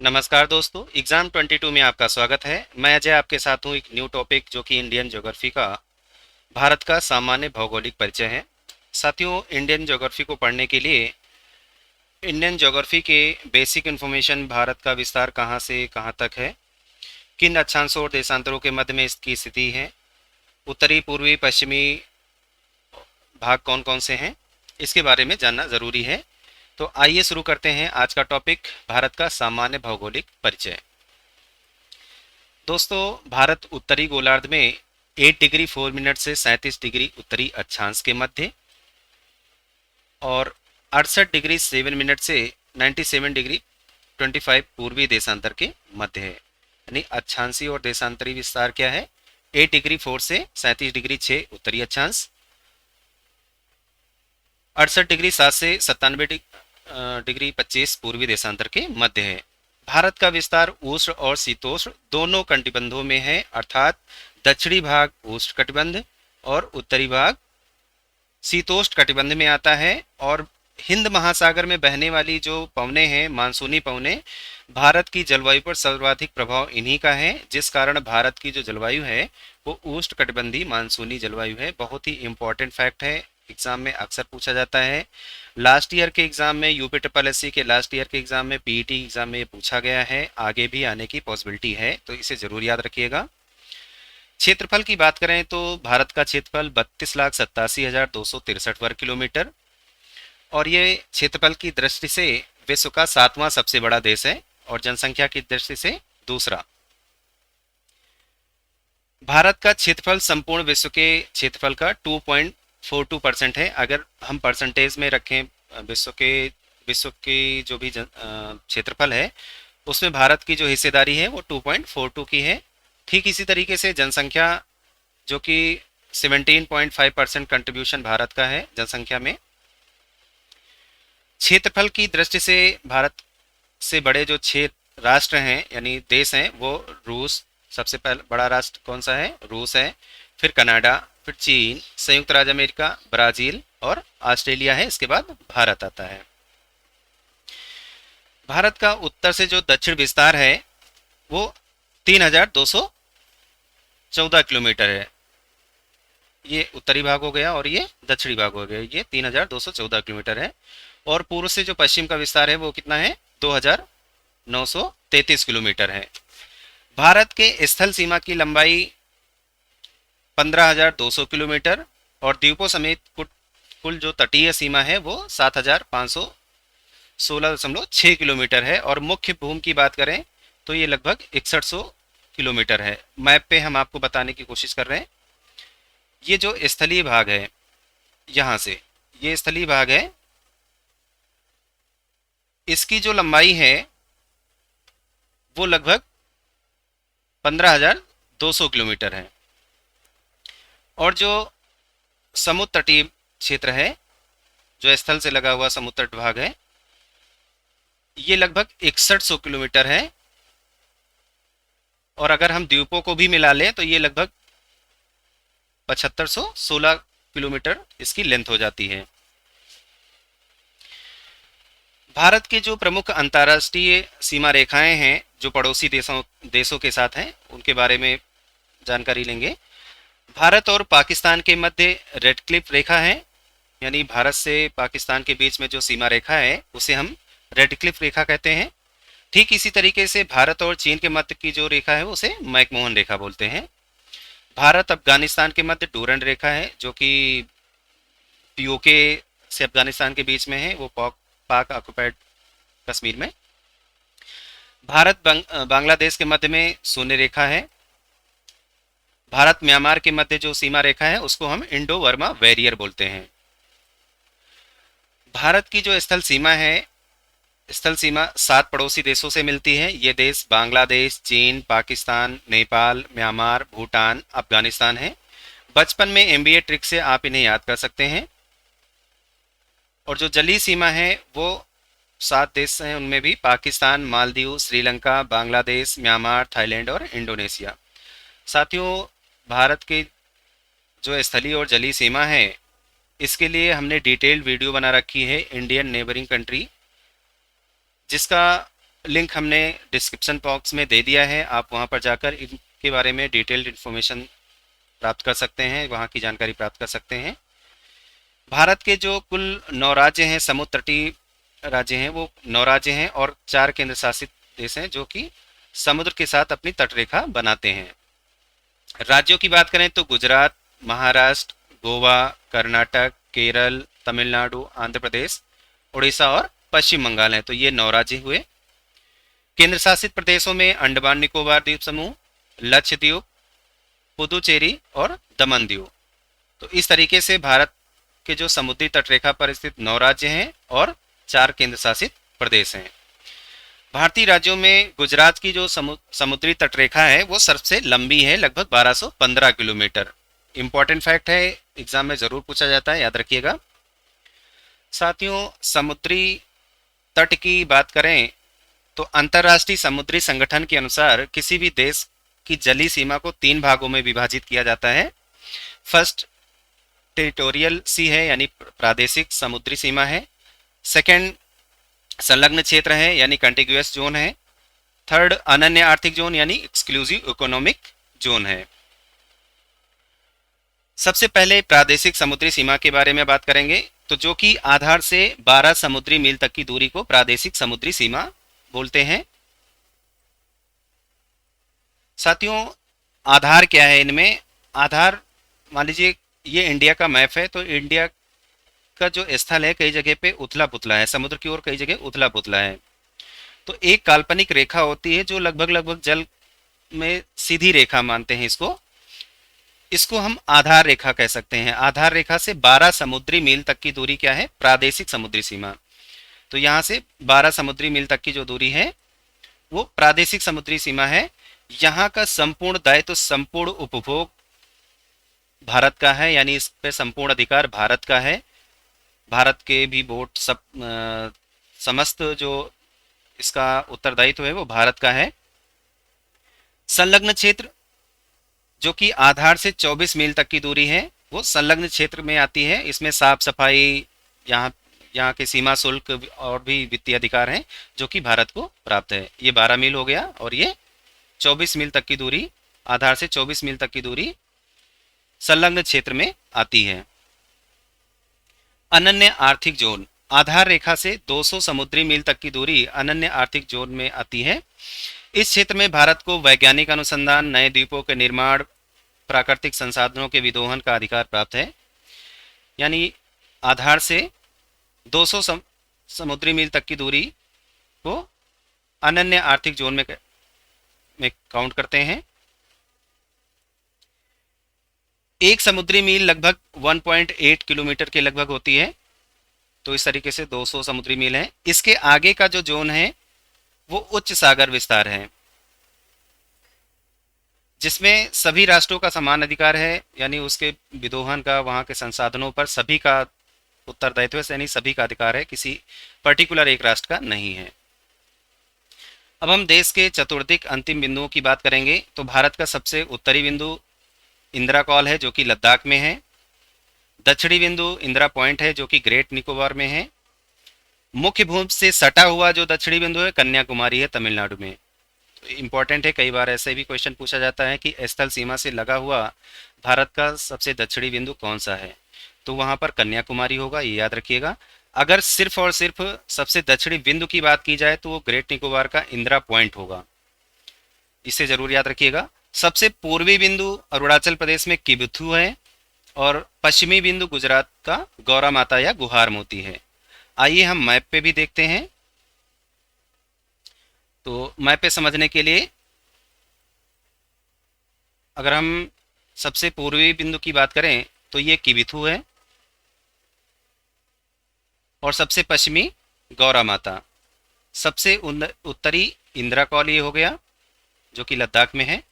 नमस्कार दोस्तों, एग्ज़ाम 22 में आपका स्वागत है। मैं अजय आपके साथ हूँ एक न्यू टॉपिक जो कि इंडियन ज्योग्राफी का भारत का सामान्य भौगोलिक परिचय है। साथियों, इंडियन ज्योग्राफी को पढ़ने के लिए इंडियन ज्योग्राफी के बेसिक इन्फॉर्मेशन, भारत का विस्तार कहाँ से कहाँ तक है, किन अक्षांशों और देशांतरों के मध्य में इसकी स्थिति है, उत्तरी पूर्वी पश्चिमी भाग कौन कौन से हैं, इसके बारे में जानना ज़रूरी है। तो आइए शुरू करते हैं आज का टॉपिक, भारत का सामान्य भौगोलिक परिचय। दोस्तों, भारत उत्तरी गोलार्ध में 8 डिग्री 4 मिनट से 37 डिग्री उत्तरी अक्षांश के मध्य और 68 डिग्री 7 मिनट से 97 डिग्री 25 पूर्वी देशांतर के मध्य है। यानी अक्षांशीय और देशांतरी विस्तार क्या है? 8 डिग्री 4 से 37 डिग्री 6 उत्तरी अक्षांश, 68 डिग्री 7 से 97 डिग्री 25 पूर्वी देशांतर के मध्य है। भारत का विस्तार उष्ण और शीतोष्ण दोनों कटिबंधों में है, अर्थात दक्षिणी भाग उष्ण कटिबंध और उत्तरी भाग शीतोष्ण कटिबंध में आता है। और हिंद महासागर में बहने वाली जो पवनें हैं, मानसूनी पवनें, भारत की जलवायु पर सर्वाधिक प्रभाव इन्हीं का है, जिस कारण भारत की जो जलवायु है वो उष्ण कटिबंधीय मानसूनी जलवायु है। बहुत ही इंपॉर्टेंट फैक्ट है, एग्जाम में अक्सर पूछा जाता है। लास्ट ईयर के एग्जाम में, यूपी ट्रिपल एससी के लास्ट ईयर के एग्जाम में, पीईटी एग्जाम में पूछा गया है, आगे भी आने की पॉसिबिलिटी है, तो इसे जरूर याद रखिएगा। क्षेत्रफल की बात करें तो भारत का क्षेत्रफल 32,87,263 वर्ग किलोमीटर और ये क्षेत्रफल की दृष्टि से विश्व का 7वां सबसे बड़ा देश है और जनसंख्या की दृष्टि से दूसरा। भारत का क्षेत्रफल संपूर्ण विश्व के क्षेत्रफल का 2.42% है। अगर हम परसेंटेज में रखें विश्व के जो भी क्षेत्रफल है उसमें भारत की जो हिस्सेदारी है वो 2.42 की है। ठीक इसी तरीके से जनसंख्या, जो कि 17.5% कंट्रीब्यूशन भारत का है जनसंख्या में। क्षेत्रफल की दृष्टि से भारत से बड़े जो 6 राष्ट्र हैं यानी देश हैं वो रूस, सबसे पहला बड़ा राष्ट्र कौन सा है? रूस है। फिर कनाडा, फिर चीन, संयुक्त राज्य अमेरिका, ब्राजील और ऑस्ट्रेलिया है। इसके बाद भारत आता है। भारत का उत्तर से जो दक्षिण विस्तार है वो 3,214 किलोमीटर है। ये उत्तरी भाग हो गया और ये दक्षिणी भाग हो गया। ये 3,214 किलोमीटर है। और पूर्व से जो पश्चिम का विस्तार है वो कितना है? 2,933 किलोमीटर है। भारत के स्थल सीमा की लंबाई 15,200 किलोमीटर और द्वीपों समेत कुल जो तटीय सीमा है वो 7,516.6 किलोमीटर है। और मुख्य भूमि की बात करें तो ये लगभग 6100 किलोमीटर है। मैप पे हम आपको बताने की कोशिश कर रहे हैं। ये जो स्थलीय भाग है, यहाँ से ये स्थलीय भाग है, इसकी जो लंबाई है वो लगभग 15,200 किलोमीटर है। और जो समुद्र तटीय क्षेत्र है, जो स्थल से लगा हुआ समुद्र तट भाग है, ये लगभग 6100 किलोमीटर है। और अगर हम द्वीपों को भी मिला लें तो ये लगभग 7516 किलोमीटर इसकी लेंथ हो जाती है। भारत के जो प्रमुख अंतर्राष्ट्रीय सीमा रेखाएं हैं जो पड़ोसी देशों के साथ हैं, उनके बारे में जानकारी लेंगे। भारत और पाकिस्तान के मध्य रेड क्लिफ रेखा है, यानी भारत से पाकिस्तान के बीच में जो सीमा रेखा है उसे हम रेड क्लिफ रेखा कहते हैं। ठीक इसी तरीके से भारत और चीन के मध्य की जो रेखा है उसे मैकमोहन रेखा बोलते हैं। भारत अफगानिस्तान के मध्य डूरंड रेखा है, जो कि पीओके से अफगानिस्तान के बीच में है, वो पाक ऑक्युपाइड कश्मीर में। भारत बांग्लादेश के मध्य में शून्य रेखा है। भारत म्यांमार के मध्य जो सीमा रेखा है उसको हम इंडो वर्मा वैरियर बोलते हैं। भारत की जो स्थल सीमा है, स्थल सीमा 7 पड़ोसी देशों से मिलती है। ये देश बांग्लादेश, चीन, पाकिस्तान, नेपाल, म्यांमार, भूटान, अफगानिस्तान है। बचपन में एमबीए ट्रिक से आप इन्हें याद कर सकते हैं। और जो जलीय सीमा है वो 7 देश हैं, उनमें भी पाकिस्तान, मालदीव, श्रीलंका, बांग्लादेश, म्यांमार, थाईलैंड और इंडोनेशिया। साथियों, भारत के जो स्थलीय और जलीय सीमा है इसके लिए हमने डिटेल्ड वीडियो बना रखी है, इंडियन नेबरिंग कंट्री, जिसका लिंक हमने डिस्क्रिप्शन बॉक्स में दे दिया है, आप वहां पर जाकर इनके बारे में डिटेल्ड इन्फॉर्मेशन प्राप्त कर सकते हैं, वहाँ की जानकारी प्राप्त कर सकते हैं। भारत के जो कुल 9 राज्य हैं, समुद्र तटीय राज्य हैं, वो 9 राज्य हैं और 4 केंद्र शासित देश हैं जो कि समुद्र के साथ अपनी तटरेखा बनाते हैं। राज्यों की बात करें तो गुजरात, महाराष्ट्र, गोवा, कर्नाटक, केरल, तमिलनाडु, आंध्र प्रदेश, उड़ीसा और पश्चिम बंगाल हैं। तो ये 9 राज्य हुए। केंद्र शासित प्रदेशों में अंडमान निकोबार द्वीप समूह, लक्षद्वीप, पुदुचेरी और दमन दीव। तो इस तरीके से भारत के जो समुद्री तटरेखा पर स्थित 9 राज्य हैं और 4 केंद्र शासित प्रदेश हैं। भारतीय राज्यों में गुजरात की जो समुद्री तटरेखा है वो सबसे लंबी है, लगभग 1215 किलोमीटर। इंपॉर्टेंट फैक्ट है, एग्जाम में जरूर पूछा जाता है, याद रखिएगा। साथियों, समुद्री तट की बात करें तो अंतर्राष्ट्रीय समुद्री संगठन के अनुसार किसी भी देश की जलीय सीमा को 3 भागों में विभाजित किया जाता है। फर्स्ट टेरिटोरियल सी है, यानी प्रादेशिक समुद्री सीमा है। सेकंड संलग्न क्षेत्र है, यानी कंटिग्यूअस जोन है। थर्ड अनन्य आर्थिक जोन यानी एक्सक्लूसिव इकोनॉमिक जोन है। सबसे पहले प्रादेशिक समुद्री सीमा के बारे में बात करेंगे, तो जो कि आधार से 12 समुद्री मील तक की दूरी को प्रादेशिक समुद्री सीमा बोलते हैं। साथियों, आधार क्या है इनमें? आधार, मान लीजिए ये इंडिया का मैप है, तो इंडिया का जो स्थल है कई जगह पे उथला पुथला है, समुद्र की ओर कई जगह उथला पुथला है। तो एक काल्पनिक रेखा होती है जो लगभग लगभग जल में सीधी रेखा मानते हैं इसको, इसको हम आधार रेखा कह सकते हैं। आधार रेखा से 12 समुद्री मील तक की दूरी क्या है? प्रादेशिक समुद्री सीमा। तो यहाँ से 12 समुद्री मील तक की जो दूरी है वो प्रादेशिक समुद्री सीमा है। यहाँ का संपूर्ण दायित्व, संपूर्ण उपभोग भारत का है, यानी इस पे संपूर्ण अधिकार भारत का है। भारत के भी बोट सब समस्त जो इसका उत्तरदायित्व है वो भारत का है। संलग्न क्षेत्र जो कि आधार से 24 मील तक की दूरी है वो संलग्न क्षेत्र में आती है। इसमें साफ सफाई, यहाँ यहाँ के सीमा शुल्क और भी वित्तीय अधिकार हैं जो कि भारत को प्राप्त है। ये 12 मील हो गया और ये 24 मील तक की दूरी, आधार से 24 मील तक की दूरी संलग्न क्षेत्र में आती है। अनन्य आर्थिक जोन, आधार रेखा से 200 समुद्री मील तक की दूरी अनन्य आर्थिक जोन में आती है। इस क्षेत्र में भारत को वैज्ञानिक अनुसंधान, नए द्वीपों के निर्माण, प्राकृतिक संसाधनों के विदोहन का अधिकार प्राप्त है। यानी आधार से 200 समुद्री मील तक की दूरी को अनन्य आर्थिक जोन में काउंट करते हैं। एक समुद्री मील लगभग 1.8 किलोमीटर के लगभग होती है। तो इस तरीके से 200 समुद्री मील है। इसके आगे का जो जोन है वो उच्च सागर विस्तार है, जिसमें सभी राष्ट्रों का समान अधिकार है, यानी उसके विदोहन का, वहाँ के संसाधनों पर सभी का उत्तरदायित्व है, यानी सभी का अधिकार है, किसी पर्टिकुलर एक राष्ट्र का नहीं है। अब हम देश के चतुर्दिक अंतिम बिंदुओं की बात करेंगे, तो भारत का सबसे उत्तरी बिंदु इंदिरा कॉल है जो कि लद्दाख में है। दक्षिणी बिंदु इंदिरा पॉइंट है जो कि ग्रेट निकोबार में है। मुख्य भूमि से सटा हुआ जो दक्षिणी बिंदु है कन्याकुमारी है, तमिलनाडु में। तो इंपॉर्टेंट है, कई बार ऐसे भी क्वेश्चन पूछा जाता है कि स्थल सीमा से लगा हुआ भारत का सबसे दक्षिणी बिंदु कौन सा है, तो वहां पर कन्याकुमारी होगा, ये याद रखिएगा। अगर सिर्फ और सिर्फ सबसे दक्षिणी बिंदु की बात की जाए तो वो ग्रेट निकोबार का इंदिरा पॉइंट होगा, इसे जरूर याद रखिएगा। सबसे पूर्वी बिंदु अरुणाचल प्रदेश में किबिथु है और पश्चिमी बिंदु गुजरात का गौरा माता या गुहार मोती है। आइए हम मैप पे भी देखते हैं। तो मैप पे समझने के लिए अगर हम सबसे पूर्वी बिंदु की बात करें तो ये किबिथु है और सबसे पश्चिमी गौरा माता। सबसे उत्तरी इंदिरा कॉल ये हो गया जो कि लद्दाख में है।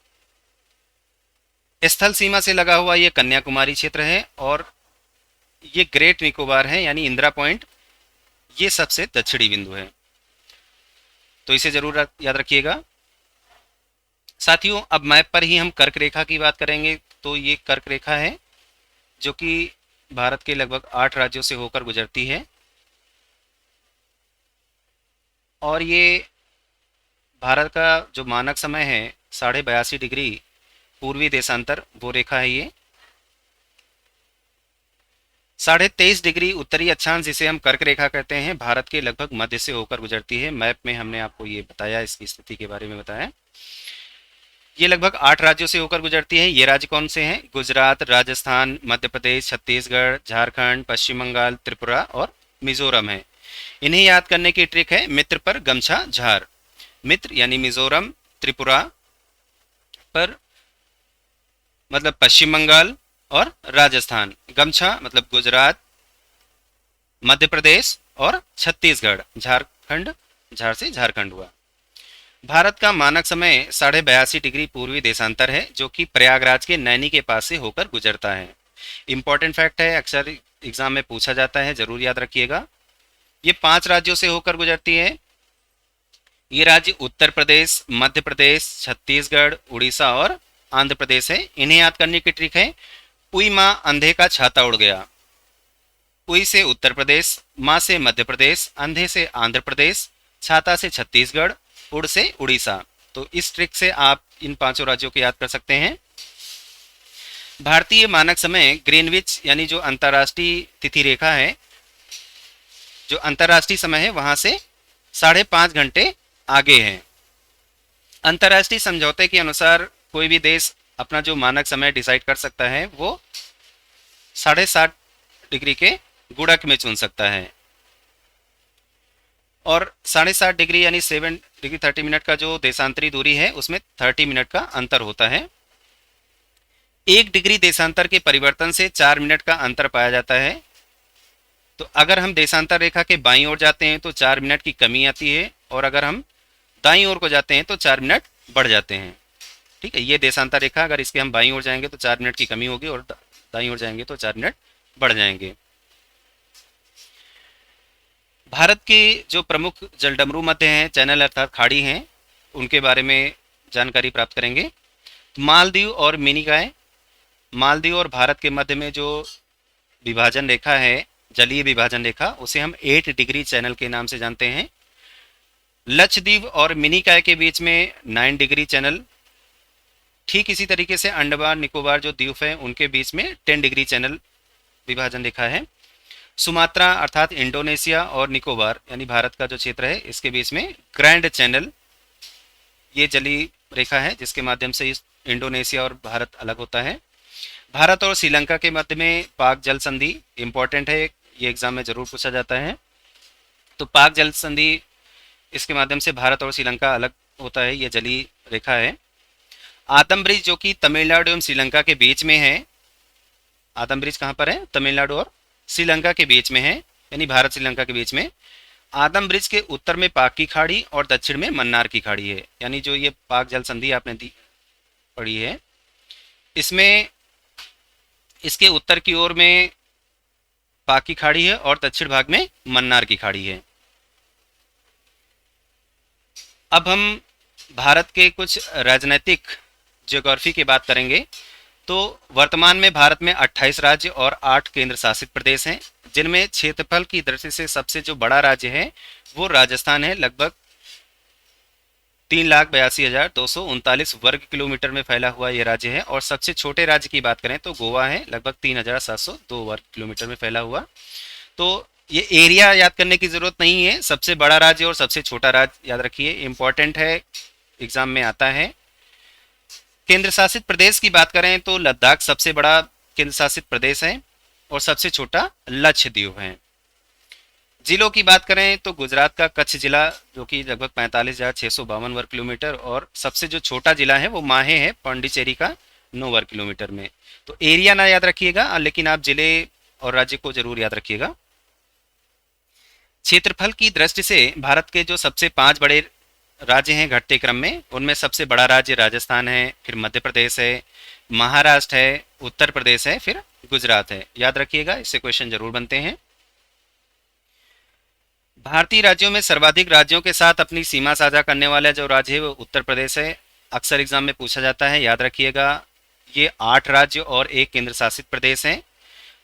स्थल सीमा से लगा हुआ ये कन्याकुमारी क्षेत्र है और ये ग्रेट निकोबार है, यानी इंदिरा पॉइंट, ये सबसे दक्षिणी बिंदु है। तो इसे जरूर याद रखिएगा। साथियों, अब मैप पर ही हम कर्क रेखा की बात करेंगे। तो ये कर्क रेखा है जो कि भारत के लगभग 8 राज्यों से होकर गुजरती है और ये भारत का जो मानक समय है 82.5 डिग्री पूर्वी देशांतर, वो रेखा है ये। 23.5 डिग्री उत्तरी अक्षांश, जिसे हम कर्क रेखा कहते हैं, भारत के लगभग मध्य से होकर गुजरती है। मैप में हमने आपको ये बताया, इसकी स्थिति के बारे में बताया। ये लगभग 8 राज्यों से होकर गुजरती है। ये राज्य कौन से हैं? गुजरात, राजस्थान, मध्य प्रदेश, छत्तीसगढ़, झारखंड, पश्चिम बंगाल, त्रिपुरा और मिजोरम है। इन्हें याद करने की ट्रिक है मित्र पर गमछा झार। मित्र यानी मिजोरम, त्रिपुरा पर मतलब पश्चिम बंगाल और राजस्थान, गमछा मतलब गुजरात, मध्य प्रदेश और छत्तीसगढ़, झारखंड, झार से झारखंड हुआ। भारत का मानक समय 82.5 डिग्री पूर्वी देशांतर है, जो कि प्रयागराज के नैनी के पास से होकर गुजरता है। इंपॉर्टेंट फैक्ट है, अक्सर एग्जाम में पूछा जाता है, जरूर याद रखिएगा। ये 5 राज्यों से होकर गुजरती है। ये राज्य उत्तर प्रदेश, मध्य प्रदेश, छत्तीसगढ़, उड़ीसा और आंध्र प्रदेश है। इन्हें याद करने की ट्रिक है पुई माँ अंधे का छाता उड़ गया। पुई से उत्तर प्रदेश, माँ से मध्य प्रदेश, अंधे से आंध्र प्रदेश, छाता से छत्तीसगढ़, उड़ से उड़ीसा। तो इस ट्रिक से आप इन 5 राज्यों को याद कर सकते हैं। भारतीय मानक समय ग्रीनविच यानी जो अंतर्राष्ट्रीय तिथि रेखा है, जो अंतर्राष्ट्रीय समय है, वहां से 5.5 घंटे आगे है। अंतर्राष्ट्रीय समझौते के अनुसार कोई भी देश अपना जो मानक समय डिसाइड कर सकता है वो 7.5 डिग्री के गुणक में चुन सकता है। और 7.5 डिग्री यानी 7 डिग्री 30 मिनट का जो देशांतरी दूरी है, उसमें 30 मिनट का अंतर होता है। 1 डिग्री देशांतर के परिवर्तन से 4 मिनट का अंतर पाया जाता है। तो अगर हम देशांतर रेखा के बाईं ओर जाते हैं तो 4 मिनट की कमी आती है, और अगर हम दाईं ओर को जाते हैं तो 4 मिनट बढ़ जाते हैं। ठीक है, ये देशांतर रेखा, अगर इसके हम बाईं ओर जाएंगे तो 4 मिनट की कमी होगी, और दाईं ओर जाएंगे तो 4 मिनट बढ़ जाएंगे। भारत के जो प्रमुख जलडमरू मध्य हैं, चैनल अर्थात खाड़ी हैं, उनके बारे में जानकारी प्राप्त करेंगे। मालदीव और मिनिकॉय, मालदीव और भारत के मध्य में जो विभाजन रेखा है, जलीय विभाजन रेखा, उसे हम 8 डिग्री चैनल के नाम से जानते हैं। लक्षद्वीप और मिनिकॉय के बीच में 9 डिग्री चैनल। ठीक इसी तरीके से अंडमान निकोबार जो द्वीप है, उनके बीच में 10 डिग्री चैनल विभाजन रेखा है। सुमात्रा अर्थात इंडोनेशिया और निकोबार यानी भारत का जो क्षेत्र है, इसके बीच में ग्रैंड चैनल, ये जलीय रेखा है जिसके माध्यम से इंडोनेशिया और भारत अलग होता है। भारत और श्रीलंका के मध्य में पाक जल संधि इंपॉर्टेंट है, ये एग्जाम में जरूर पूछा जाता है। तो पाक जल संधि, इसके माध्यम से भारत और श्रीलंका अलग होता है, ये जलीय रेखा है। आदम ब्रिज जो कि तमिलनाडु एवं श्रीलंका के बीच में है। आदम ब्रिज कहाँ पर है? तमिलनाडु और श्रीलंका के बीच में है, यानी भारत श्रीलंका के बीच में। आदम ब्रिज के उत्तर में पाक की खाड़ी और दक्षिण में मन्नार की खाड़ी है, यानी जो ये पाक जल संधि आपने पढ़ी है, इसमें इसके उत्तर की ओर में पाक की खाड़ी है और दक्षिण भाग में मन्नार की खाड़ी है। अब हम भारत के कुछ राजनीतिक ज्योग्राफी की बात करेंगे। तो वर्तमान में भारत में 28 राज्य और 8 केंद्र शासित प्रदेश हैं, जिनमें क्षेत्रफल की दृष्टि से सबसे जो बड़ा राज्य है वो राजस्थान है। लगभग 3,82,239 वर्ग किलोमीटर में फैला हुआ ये राज्य है। और सबसे छोटे राज्य की बात करें तो गोवा है, लगभग 3,702 वर्ग किलोमीटर में फैला हुआ। तो ये एरिया याद करने की जरूरत नहीं है, सबसे बड़ा राज्य और सबसे छोटा राज्य याद रखिए, इंपॉर्टेंट है, एग्जाम में आता है। केंद्र शासित प्रदेश की बात करें तो लद्दाख सबसे बड़ा केंद्र शासित प्रदेश है और सबसे छोटा लक्षद्वीप है। जिलों की बात करें तो गुजरात का कच्छ जिला जो कि लगभग 45,652 वर्ग किलोमीटर, और सबसे जो छोटा जिला है वो माहे है, पांडिचेरी का 9 वर्ग किलोमीटर में। तो एरिया ना याद रखिएगा, लेकिन आप जिले और राज्य को जरूर याद रखिएगा। क्षेत्रफल की दृष्टि से भारत के जो सबसे 5 बड़े राज्य हैं घटते क्रम में, उनमें सबसे बड़ा राज्य राजस्थान है, फिर मध्य प्रदेश है, महाराष्ट्र है, उत्तर प्रदेश है, फिर गुजरात है। याद रखिएगा, इससे क्वेश्चन जरूर बनते हैं। भारतीय राज्यों में सर्वाधिक राज्यों के साथ अपनी सीमा साझा करने वाला जो राज्य है वो उत्तर प्रदेश है। अक्सर एग्जाम में पूछा जाता है, याद रखिएगा। ये 8 राज्य और 1 केंद्र शासित प्रदेश हैं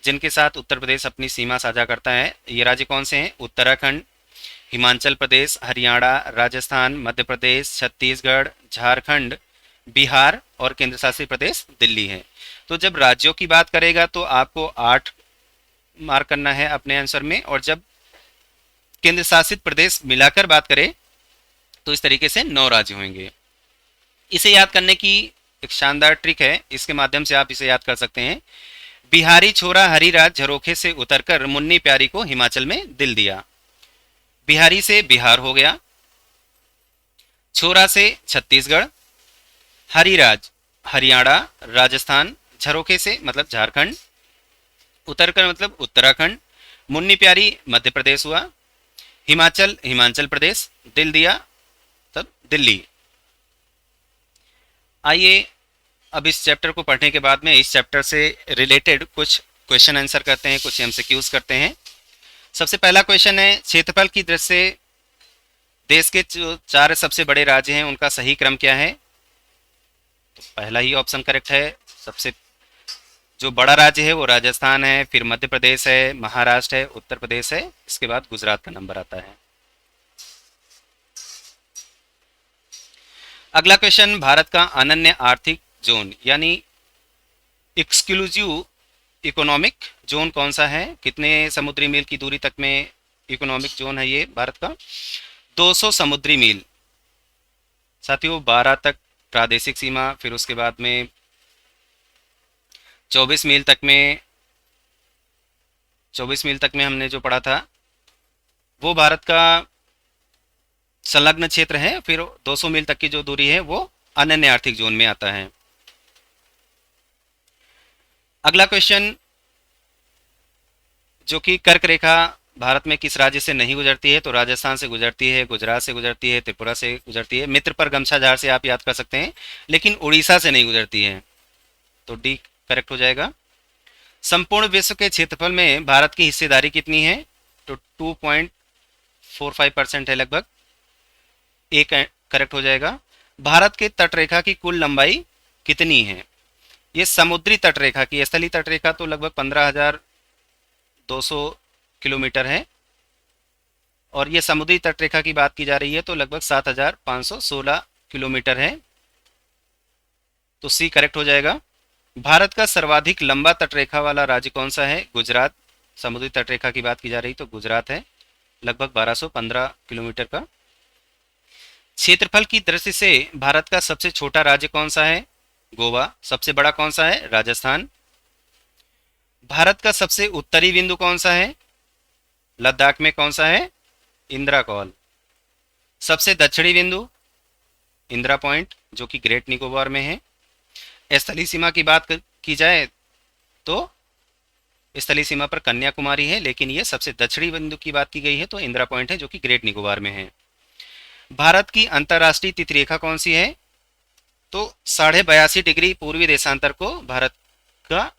जिनके साथ उत्तर प्रदेश अपनी सीमा साझा करता है। ये राज्य कौन से हैं? उत्तराखंड, हिमाचल प्रदेश, हरियाणा, राजस्थान, मध्य प्रदेश, छत्तीसगढ़, झारखंड, बिहार और केंद्र शासित प्रदेश दिल्ली है। तो जब राज्यों की बात करेगा तो आपको 8 मार्क करना है अपने आंसर में, और जब केंद्र शासित प्रदेश मिलाकर बात करें तो इस तरीके से 9 राज्य होंगे। इसे याद करने की एक शानदार ट्रिक है, इसके माध्यम से आप इसे याद कर सकते हैं। बिहारी छोरा हरिराज झरोखे से उतरकर मुन्नी प्यारी को हिमाचल में दिल दिया। बिहारी से बिहार हो गया, छोरा से छत्तीसगढ़, हरिराज हरियाणा, राजस्थान, झरोखे से मतलब झारखंड, उतरकर मतलब उत्तराखंड, मुन्नी प्यारी मध्य प्रदेश हुआ, हिमाचल हिमाचल प्रदेश, दिल दिया तब दिल्ली। आइए अब इस चैप्टर को पढ़ने के बाद में इस चैप्टर से रिलेटेड कुछ क्वेश्चन आंसर करते हैं, कुछ एमसीक्यूज करते हैं। सबसे पहला क्वेश्चन है, क्षेत्रफल की दृष्टि से देश के जो 4 सबसे बड़े राज्य हैं उनका सही क्रम क्या है? तो पहला ही ऑप्शन करेक्ट है। सबसे जो बड़ा राज्य है वो राजस्थान है, फिर मध्य प्रदेश है, महाराष्ट्र है, उत्तर प्रदेश है, इसके बाद गुजरात का नंबर आता है। अगला क्वेश्चन, भारत का अनन्य आर्थिक जोन यानी एक्सक्लूसिव इकोनॉमिक जोन कौन सा है? कितने समुद्री मील की दूरी तक में इकोनॉमिक जोन है ये भारत का? 200 समुद्री मील साथियों, 12 तक प्रादेशिक सीमा, फिर उसके बाद में 24 मील तक में 24 मील तक में हमने जो पढ़ा था वो भारत का संलग्न क्षेत्र है। फिर 200 मील तक की जो दूरी है वो अनन्य आर्थिक जोन में आता है। अगला क्वेश्चन, जो कि कर्क रेखा भारत में किस राज्य से नहीं गुजरती है? तो राजस्थान से गुजरती है, गुजरात से गुजरती है, त्रिपुरा से गुजरती है। मित्र पर गमछा झार से आप याद कर सकते हैं, लेकिन उड़ीसा से नहीं गुजरती है, तो डी करेक्ट हो जाएगा। संपूर्ण विश्व के क्षेत्रफल में भारत की हिस्सेदारी कितनी है? तो 2.45% है लगभग, एक करेक्ट हो जाएगा। भारत के तटरेखा की कुल लंबाई कितनी है? ये समुद्री तटरेखा की, स्थलीय तटरेखा तो लगभग 15,200 किलोमीटर है, और ये समुद्री तटरेखा की बात की जा रही है तो लगभग 7,516 किलोमीटर है, तो सी करेक्ट हो जाएगा। भारत का सर्वाधिक लंबा तटरेखा वाला राज्य कौन सा है? गुजरात। समुद्री तटरेखा की बात की जा रही तो गुजरात है, लगभग 1215 किलोमीटर का। क्षेत्रफल की दृष्टि से भारत का सबसे छोटा राज्य कौन सा है? गोवा। सबसे बड़ा कौन सा है? राजस्थान। भारत का सबसे उत्तरी बिंदु कौन सा है? लद्दाख में कौन सा है? इंदिरा कॉल। सबसे दक्षिणी बिंदु इंदिरा पॉइंट, जो कि ग्रेट निकोबार में है। स्थलीय सीमा की बात की जाए तो स्थलीय सीमा पर कन्याकुमारी है, लेकिन ये सबसे दक्षिणी बिंदु की बात की गई है तो इंदिरा पॉइंट है, जो कि ग्रेट निकोबार में है। भारत की अंतर्राष्ट्रीय तिथि रेखा कौन सी है? तो 82.5 डिग्री पूर्वी देशांतर को भारत का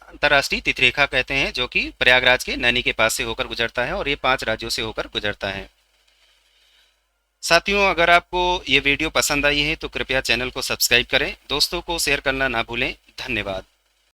अंतर्राष्ट्रीय तिथि रेखा कहते हैं, जो कि प्रयागराज के नैनी के पास से होकर गुजरता है, और ये 5 राज्यों से होकर गुजरता है। साथियों, अगर आपको ये वीडियो पसंद आई है तो कृपया चैनल को सब्सक्राइब करें, दोस्तों को शेयर करना ना भूलें। धन्यवाद।